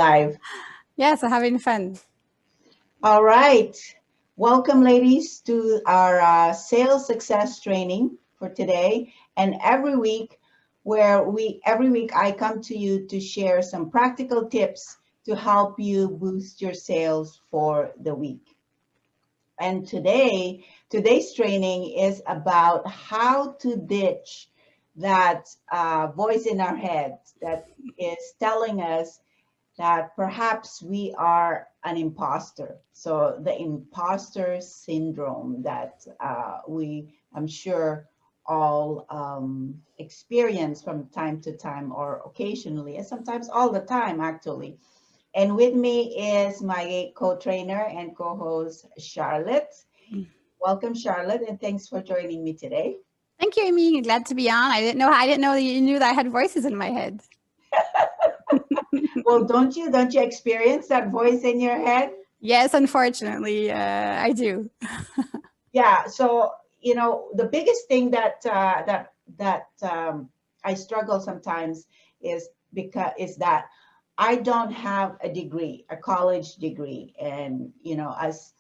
live. Yes, having fun. All right. Welcome, ladies, to our sales success training for today and every week, where every week I come to you to share some practical tips to help you boost your sales for the week. And today's training is about how to ditch that voice in our heads that is telling us that perhaps we are an imposter. So the imposter syndrome that I'm sure, all experience from time to time or occasionally, and sometimes all the time, actually. And with me is my co-trainer and co-host, Charlotte. Welcome, Charlotte, and thanks for joining me today. Thank you, Amy. Glad to be on. I didn't know that you knew that I had voices in my head. Well, don't you experience that voice in your head? Yes, unfortunately, I do. Yeah. So the biggest thing that I struggle sometimes is that I don't have a degree, a college degree, and as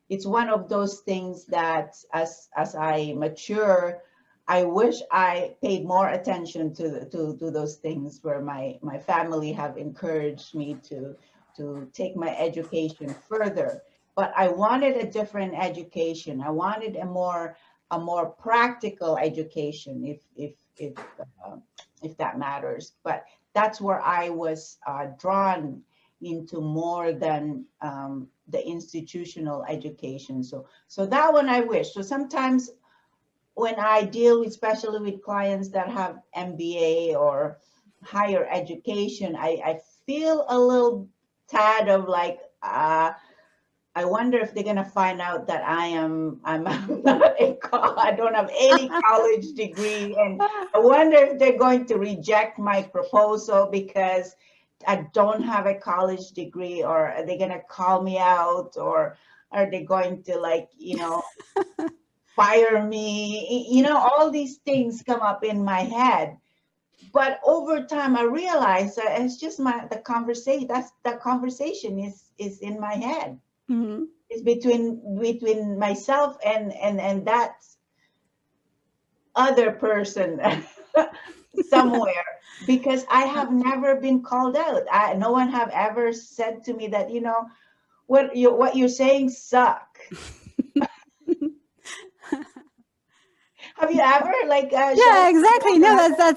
it's one of those things that as I mature, I wish I paid more attention to those things, where my family have encouraged me to take my education further. But I wanted a different education. I wanted a more practical education, uh, if that matters. But that's where I was drawn into more than the institutional education. So that one I wish. So sometimes when I deal, especially with clients that have MBA or higher education, I feel a little tad of like, I wonder if they're gonna find out that I'm not I don't have any college degree, and I wonder if they're going to reject my proposal because I don't have a college degree, or are they gonna call me out, or are they going to, like, fire me? All these things come up in my head. But over time, I realized that it's just the conversation. That's the conversation is in my head. Mhm. It's between myself and that other person somewhere, because I have never been called out. No one have ever said to me that, what you're saying suck. Have you ever, like, Yeah, Charlotte, have you exactly. No, ever?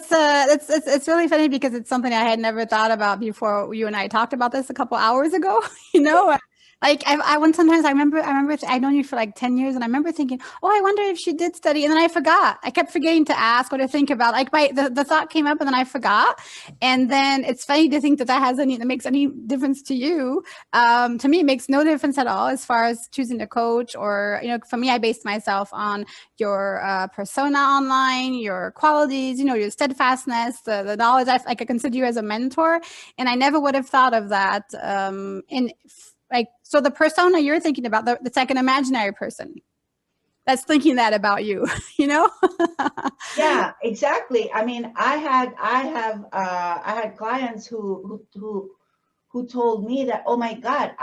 it's really funny because it's something I had never thought about before you and I talked about this a couple hours ago. You know, like I when sometimes I've known you for like 10 years, and I remember thinking, oh, I wonder if she did study, and then I forgot. I kept forgetting to ask or to think about. Like the thought came up, and then I forgot. And then it's funny to think that that makes any difference to you. To me, it makes no difference at all as far as choosing a coach, or for me, I based myself on your persona online, your qualities, your steadfastness, the knowledge. I consider you as a mentor, and I never would have thought of that. So the persona you're thinking about, it's like an imaginary person that's thinking that about you, you know? Yeah, exactly. I mean, I had clients who told me that, oh my God,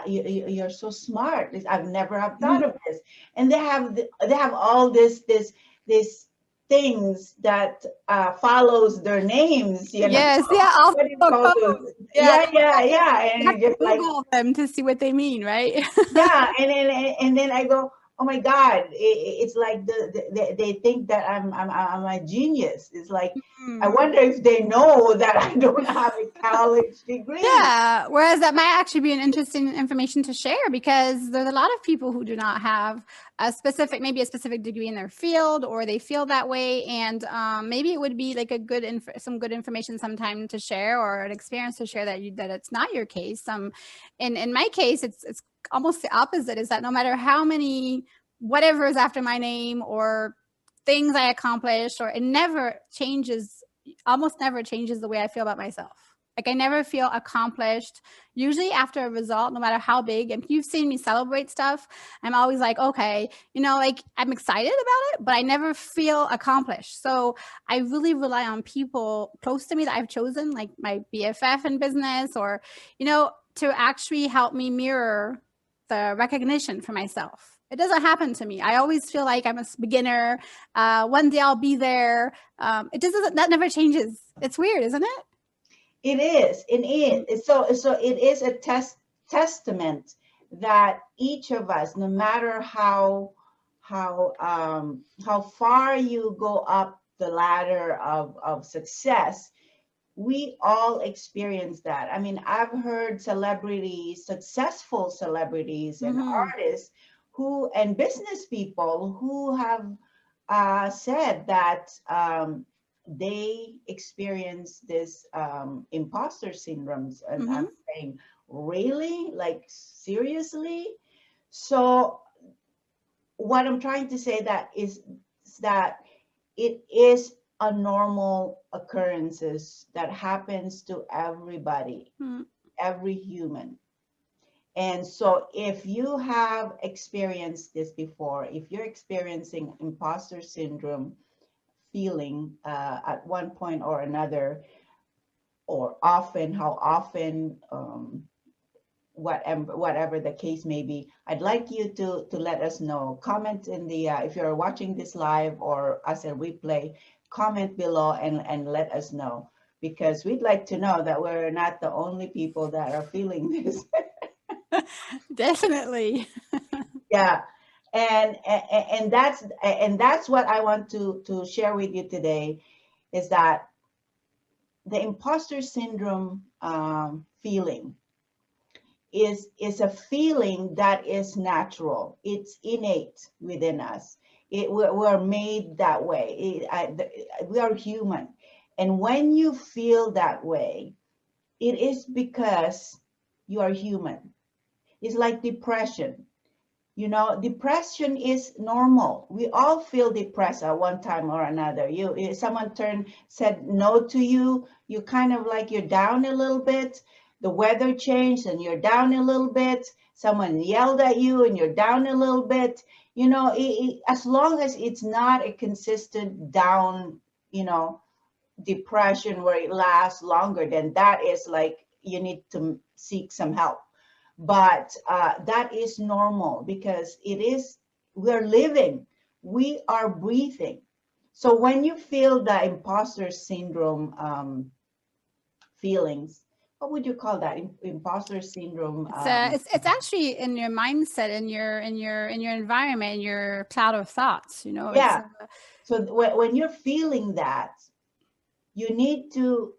you're so smart. I've never have thought of this. And they have all this things that follows their names, Yes, yeah. Also, what do you call those? yeah, Yeah, yeah, yeah. you And have it's to just like, Google them to see what they mean, right? yeah, and then I go, oh my God, it's like they think that I'm a genius. It's like, I wonder if they know that I don't have a college degree. Yeah, whereas that might actually be an interesting information to share, because there's a lot of people who do not have maybe a specific degree in their field, or they feel that way, and maybe it would be like some good information sometime to share, or an experience to share that it's not your case. In my case, it's almost the opposite. Is that no matter how many whatever is after my name or things I accomplished, or it never changes, almost never changes the way I feel about myself. Like I never feel accomplished. Usually after a result, no matter how big, and you've seen me celebrate stuff, I'm always like, okay, like I'm excited about it, but I never feel accomplished. So I really rely on people close to me that I've chosen, like my BFF in business, or, to actually help me mirror the recognition for myself. It doesn't happen to me. I always feel like I'm a beginner. One day I'll be there. It doesn't. That never changes. It's weird, isn't it? It is. It is. So it is a testament that each of us, no matter how far you go up the ladder of success, we all experience that. I mean, I've heard celebrities, successful celebrities and Mm-hmm. artists and business people who have said that they experience this imposter syndromes. And Mm-hmm. I'm saying, really? Like, seriously? So what I'm trying to say is that it is a normal occurrences that happens to everybody, Mm-hmm. every human. And so if you have experienced this before, if you're experiencing imposter syndrome feeling at one point or another, or often, how often, whatever the case may be, I'd like you to let us know. Comment in the if you're watching this live or as a replay, comment below and let us know, because we'd like to know that we're not the only people that are feeling this. Definitely. Yeah. And that's what I want to share with you today, is that the imposter syndrome feeling is a feeling that is natural. It's innate within us. We're made that way. We are human. And when you feel that way, it is because you are human. It's like depression. Depression is normal. We all feel depressed at one time or another. If someone said no to you, you kind of like you're down a little bit. The weather changed and you're down a little bit. Someone yelled at you and you're down a little bit. As long as it's not a consistent down, depression where it lasts longer, then that is like you need to seek some help. But that is normal, because we're living, we are breathing. So when you feel the imposter syndrome feelings, what would you call that? Imposter syndrome. It's actually in your mindset, in your environment, in your cloud of thoughts. It's Yeah. So when you're feeling that, you need to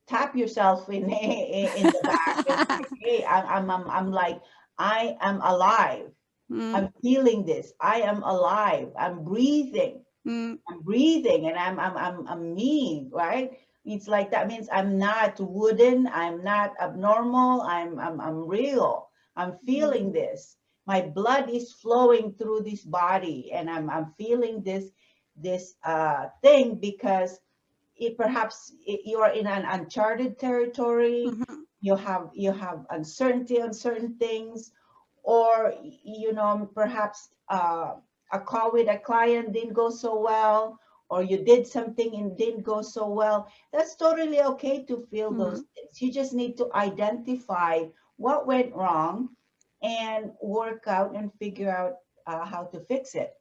tap yourself in the back and say, hey, I'm like, I am alive. mm, I'm feeling this. I am alive. I'm breathing. mm, I'm breathing, and I'm me, right? It's like that means I'm not wooden. I'm not abnormal. I'm real. I'm feeling this. My blood is flowing through this body, and I'm feeling this thing, because you are in an uncharted territory. mhm, You have uncertainty on certain things, or perhaps a call with a client didn't go so well, or you did something and didn't go so well. That's totally okay to feel those mhm. things. You just need to identify what went wrong and work out and figure out how to fix it,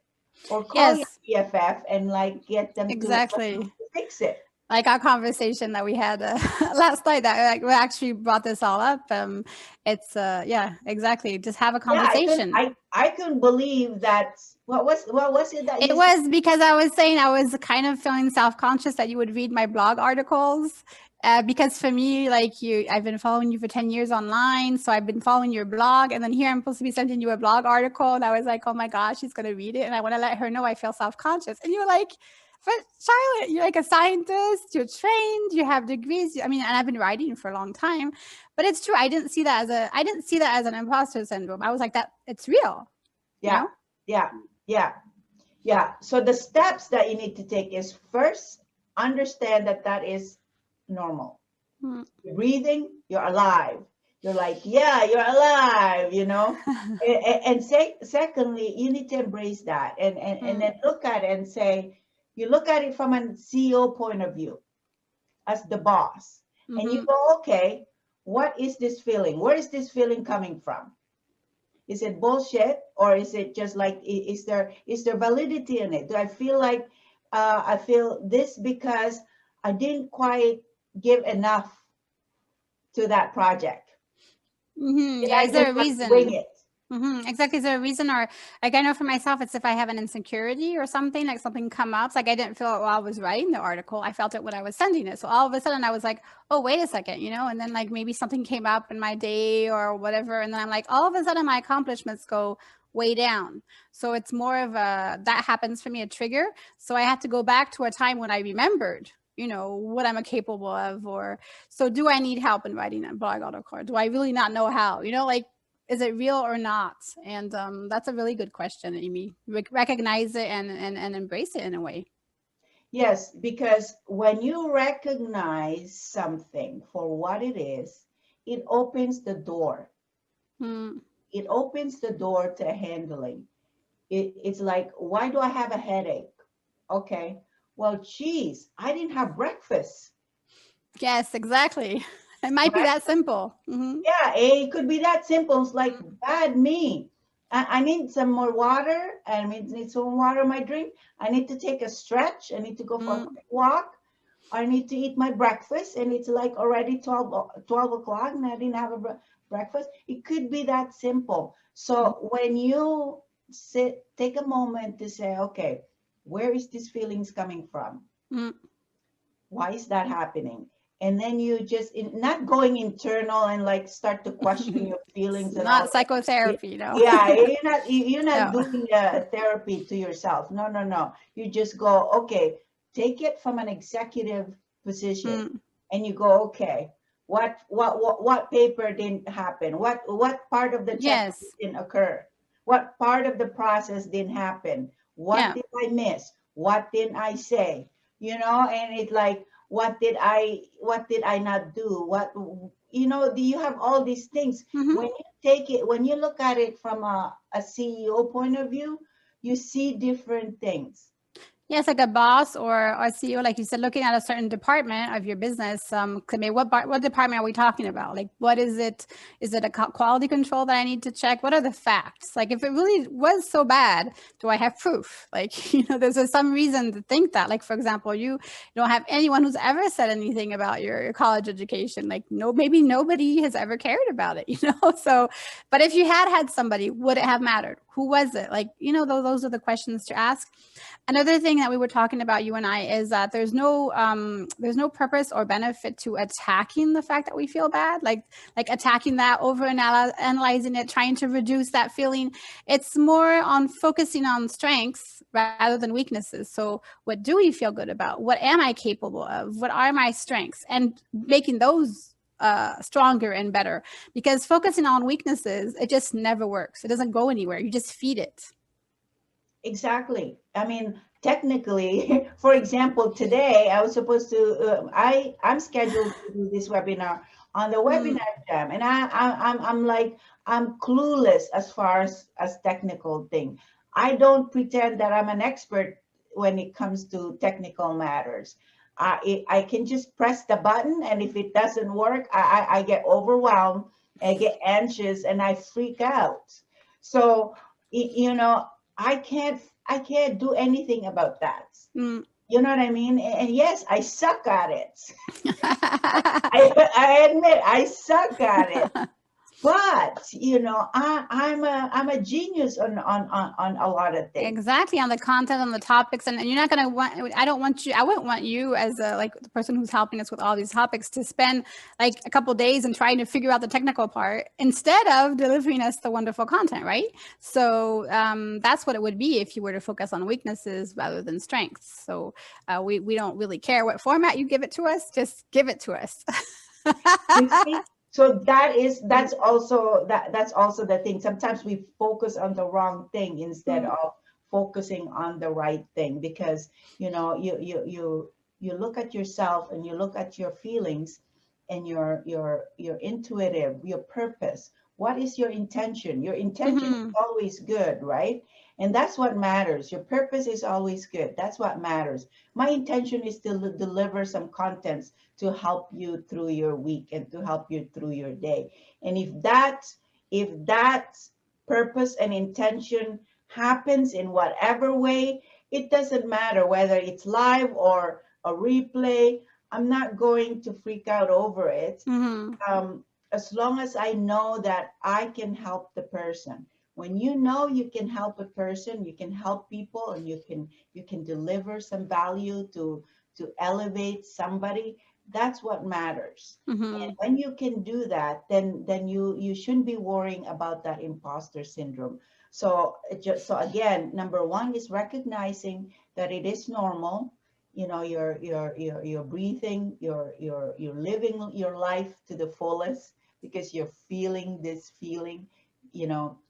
or call your Yes, BFF and like get them to exactly. fix it. Like our conversation that we had last night, that like we actually brought this all up. It's yeah, exactly. Just have a Yeah, I couldn't conversation. I couldn't believe that. What was it that It you said? was because I was saying I was kind of feeling self-conscious that you would read my blog articles. Because for me, like I've been following you for 10 years online. So I've been following your blog. And then here I'm supposed to be sending you a blog article. And I was like, oh my gosh, she's going to read it. And I want to let her know I feel self-conscious. And you were like, but Charlotte, you're like a scientist, you're trained, you have degrees. I mean, and I've been writing for a long time, but it's true. I didn't see that as an imposter syndrome. I was like, that it's real, you Yeah, know? yeah, yeah, yeah. So the steps that you need to take is, first, understand that that is normal. Mm. You're breathing, you're alive. You're like, yeah, you're alive, you know. And secondly, you need to embrace that and Mm. then look at it and say, you look at it from a CEO point of view as the boss. And you Mhm. go, okay, what is this feeling? Where is this feeling coming from? Is it bullshit, or is it just like, is there validity in it? Do I feel like I feel this because I didn't quite give enough to that project? Mhm. Did Yeah. I Is there just a like wing reason? it? Exactly. Is there a reason, or like I know for myself, it's if I have an insecurity or something, like something come up. It's like I didn't feel it while I was writing the article. I felt it when I was sending it. So all of a sudden, I was like, "Oh, wait a second," and then like maybe something came up in my day or whatever, and then I'm like, all of a sudden, my accomplishments go way down. So it's more of a that happens for me a trigger. So I have to go back to a time when I remembered. What I'm capable of, or so do I need help in writing a blog article? Do I really not know how? Like is it real or not? And that's a really good question, Amy. Recognize it and embrace it in a way. Yes, because when you recognize something for what it is, it opens the door. Mm. It opens the door to handling. It's like, why do I have a headache? Okay, well, geez, I didn't have breakfast, Yes, exactly. It might be right? that simple. Hmm. Yeah, it could be that simple. It's like, bad me. I need some more water. I need some water in my drink. I need to take a stretch. I need to go for a Mm. quick walk. I need to eat my breakfast. And it's like already 12 o'clock and I didn't have a breakfast. It could be that simple. So when you take a moment to say, okay, where is these feelings coming from? Mm. Why is that happening? And then you just not going internal and like start to question your It's feelings and all not that. psychotherapy, no. Yeah, you're not No. doing therapy to yourself. No, no, no. You just go, okay, take it from an executive position, Mm. and you go, okay, what paper didn't happen? What part of the checklist Yes. didn't occur? What part of the process didn't happen? What Yeah. did I miss? What didn't I say? And it's like, what did I not do? Do you have all these things? Hmm. When you look at it from a CEO point of view, you see different things. Yes, like a boss or a CEO, like you said, looking at a certain department of your business. Could be what department are we talking about? Like, what is it? Is it a quality control that I need to check? What are the facts? Like, if it really was so bad, do I have proof? Like, there's some reason to think that. Like, for example, you don't have anyone who's ever said anything about your college education. Like, no, maybe nobody has ever cared about it. So, but if you had somebody, would it have mattered? Who was it? Like, those are the questions to ask. Another thing that we were talking about, you and I, is that there's no purpose or benefit to attacking the fact that we feel bad, like attacking that, over analyzing it, trying to reduce that feeling. It's more on focusing on strengths rather than weaknesses. So what do we feel good about? What am I capable of? What are my strengths? And making those stronger and better, because focusing on weaknesses, it just never works. It doesn't go anywhere. You just feed it. Exactly. I mean, technically, for example, today I was supposed to. I'm scheduled to do this webinar on the Mm. webinar jam, and I'm like, I'm clueless as far as technical thing. I don't pretend that I'm an expert when it comes to technical matters. I can just press the button, and if it doesn't work, I get overwhelmed, I get anxious, and I freak out. So, I can't do anything about that. Mm. You know what I mean? And yes, I suck at it. I admit I suck at it. But I'm a genius on a lot of things. Exactly, on the content, on the topics, and you're not going to want. I wouldn't want you as like the person who's helping us with all these topics to spend like a couple days and trying to figure out the technical part instead of delivering us the wonderful content, right? So that's what it would be if you were to focus on weaknesses rather than strengths. So we don't really care what format you give it to us; just give it to us. You see? So that's also the thing. Sometimes we focus on the wrong thing instead Mm. of focusing on the right thing, because you look at yourself and you look at your feelings, and your intuitive, your purpose. What is your intention? Your intention is Mm-hmm. always good, right? And that's what matters. Your purpose is always good. That's what matters. My intention is to deliver some contents to help you through your week and to help you through your day. And if that purpose and intention happens in whatever way, it doesn't matter whether it's live or a replay. I'm not going to freak out over it, Mm-hmm. as long as I know that I can help the person. When you know you can help a person, you can help people, and you can deliver some value to elevate somebody. That's what matters. Mm-hmm. And when you can do that, then you shouldn't be worrying about that imposter syndrome. So so again, number one is recognizing that it is normal. You're breathing, you're living your life to the fullest because you're feeling this feeling.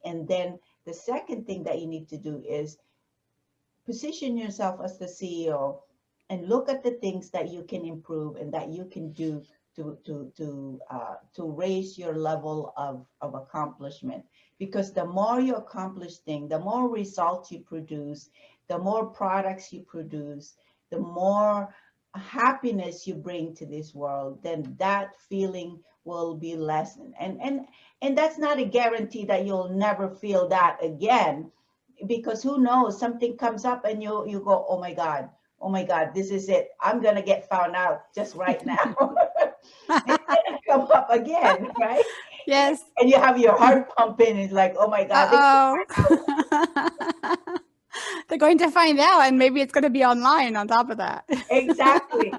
And then the second thing that you need to do is position yourself as the CEO and look at the things that you can improve and that you can do to raise your level of accomplishment. Because the more you accomplish things, the more results you produce, the more products you produce, the more happiness you bring to this world, then that feeling will be lessened. And that's not a guarantee that you'll never feel that again, because who knows, something comes up and you go, oh my god, oh my god, this is it, I'm gonna get found out just right now. It's gonna come up again, right? Yes. And you have your heart pumping. It's like, oh my god, they Uh-oh. They're going to find out, and maybe it's going to be online on top of that. exactly.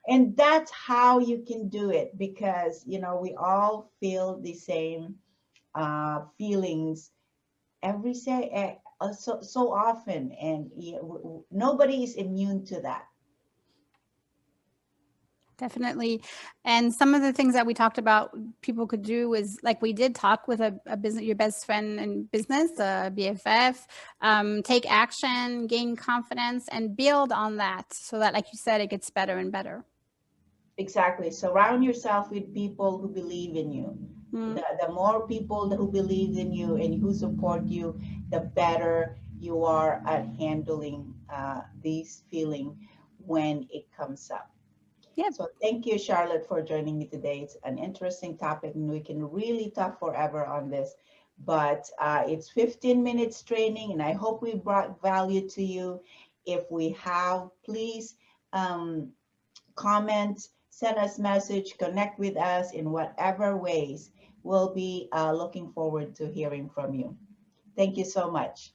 And that's how you can do it, because we all feel the same feelings every say so often, and nobody is immune to that. Definitely. And some of the things that we talked about people could do is, like, we did talk with a business, your best friend in business, BFF, take action, gain confidence, and build on that so that, like you said, it gets better and better. Exactly. Surround yourself with people who believe in you. Mm. The more people who believe in you and who support you, the better you are at handling these feeling when it comes up. Yep. So thank you, Charlotte, for joining me today. It's an interesting topic, and we can really talk forever on this. But it's 15 minutes training, and I hope we brought value to you. If we have, please um, comment, send us message, connect with us in whatever ways. We'll be looking forward to hearing from you. Thank you so much.